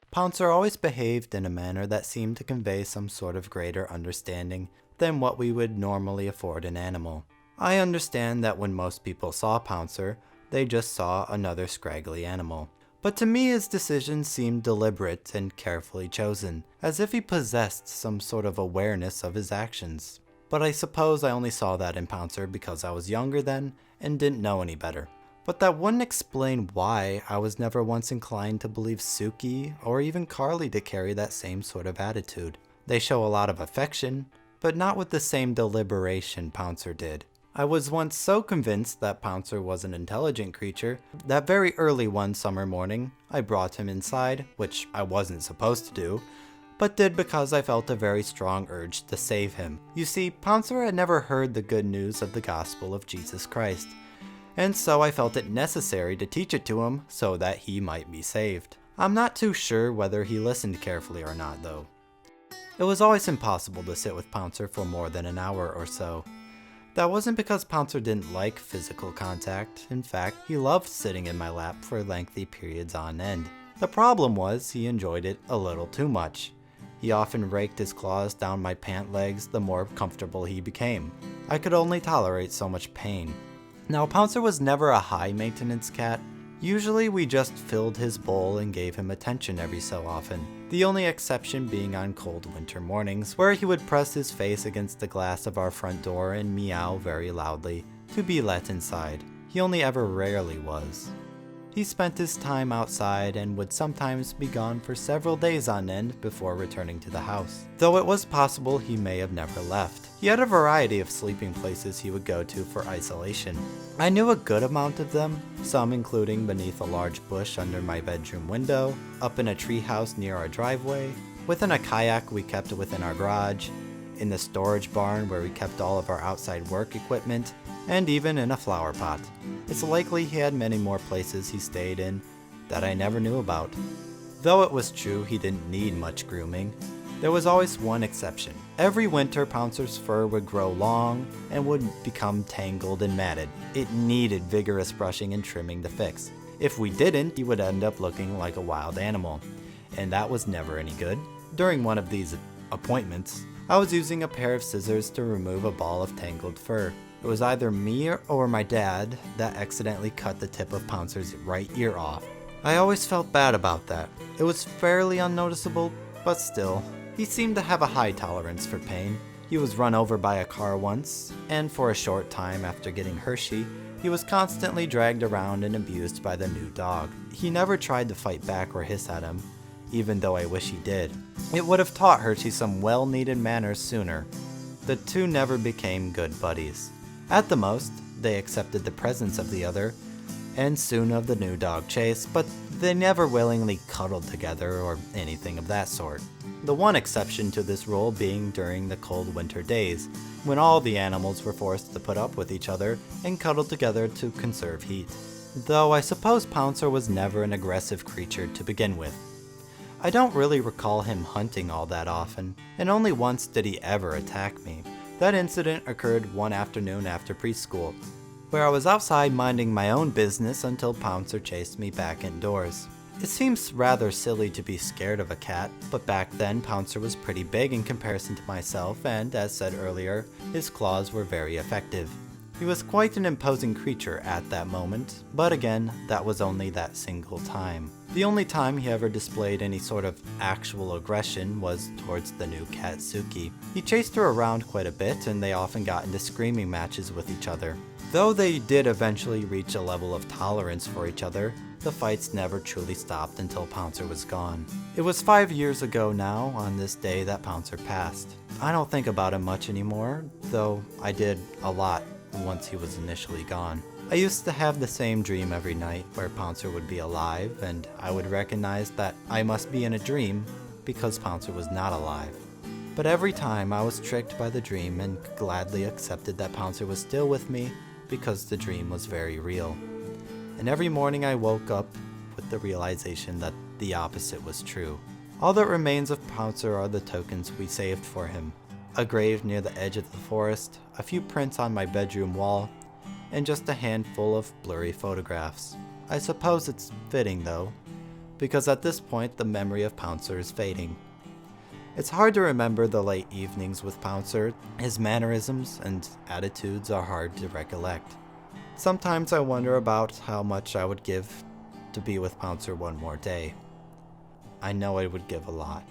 Pouncer always behaved in a manner that seemed to convey some sort of greater understanding than what we would normally afford an animal. I understand that when most people saw Pouncer, they just saw another scraggly animal. But to me his decisions seemed deliberate and carefully chosen, as if he possessed some sort of awareness of his actions. But I suppose I only saw that in Pouncer because I was younger then and didn't know any better. But that wouldn't explain why I was never once inclined to believe Suki or even Carly to carry that same sort of attitude. They show a lot of affection, but not with the same deliberation Pouncer did. I was once so convinced that Pouncer was an intelligent creature that very early one summer morning, I brought him inside, which I wasn't supposed to do, but did because I felt a very strong urge to save him. You see, Pouncer had never heard the good news of the gospel of Jesus Christ, and so I felt it necessary to teach it to him so that he might be saved. I'm not too sure whether he listened carefully or not, though. It was always impossible to sit with Pouncer for more than an hour or so. That wasn't because Pouncer didn't like physical contact. In fact, he loved sitting in my lap for lengthy periods on end. The problem was he enjoyed it a little too much. He often raked his claws down my pant legs the more comfortable he became. I could only tolerate so much pain. Now, Pouncer was never a high-maintenance cat. Usually we just filled his bowl and gave him attention every so often. The only exception being on cold winter mornings, where he would press his face against the glass of our front door and meow very loudly to be let inside. He only ever rarely was. He spent his time outside and would sometimes be gone for several days on end before returning to the house, though it was possible he may have never left. He had a variety of sleeping places he would go to for isolation. I knew a good amount of them, some including beneath a large bush under my bedroom window, up in a treehouse near our driveway, within a kayak we kept within our garage, in the storage barn where we kept all of our outside work equipment, and even in a flower pot. It's likely he had many more places he stayed in that I never knew about. Though it was true he didn't need much grooming, there was always one exception. Every winter, Pouncer's fur would grow long and would become tangled and matted. It needed vigorous brushing and trimming to fix. If we didn't, he would end up looking like a wild animal, and that was never any good. During one of these appointments, I was using a pair of scissors to remove a ball of tangled fur. It was either me or my dad that accidentally cut the tip of Pouncer's right ear off. I always felt bad about that. It was fairly unnoticeable, but still. He seemed to have a high tolerance for pain. He was run over by a car once, and for a short time after getting Hershey, he was constantly dragged around and abused by the new dog. He never tried to fight back or hiss at him, even though I wish he did. It would have taught Hershey some well-needed manners sooner. The two never became good buddies. At the most, they accepted the presence of the other, and soon of the new dog Chase, but they never willingly cuddled together or anything of that sort. The one exception to this rule being during the cold winter days, when all the animals were forced to put up with each other and cuddle together to conserve heat. Though I suppose Pouncer was never an aggressive creature to begin with. I don't really recall him hunting all that often, and only once did he ever attack me. That incident occurred one afternoon after preschool, where I was outside minding my own business until Pouncer chased me back indoors. It seems rather silly to be scared of a cat, but back then Pouncer was pretty big in comparison to myself, and as said earlier, his claws were very effective. He was quite an imposing creature at that moment, but again, that was only that single time. The only time he ever displayed any sort of actual aggression was towards the new cat Suki. He chased her around quite a bit, and they often got into screaming matches with each other. Though they did eventually reach a level of tolerance for each other, the fights never truly stopped until Pouncer was gone. It was 5 years ago now, on this day, that Pouncer passed. I don't think about him much anymore, though I did a lot once he was initially gone. I used to have the same dream every night where Pouncer would be alive, and I would recognize that I must be in a dream because Pouncer was not alive. But every time I was tricked by the dream and gladly accepted that Pouncer was still with me because the dream was very real. And every morning I woke up with the realization that the opposite was true. All that remains of Pouncer are the tokens we saved for him. A grave near the edge of the forest, a few prints on my bedroom wall, and just a handful of blurry photographs. I suppose it's fitting, though, because at this point the memory of Pouncer is fading. It's hard to remember the late evenings with Pouncer. His mannerisms and attitudes are hard to recollect. Sometimes I wonder about how much I would give to be with Pouncer one more day. I know I would give a lot.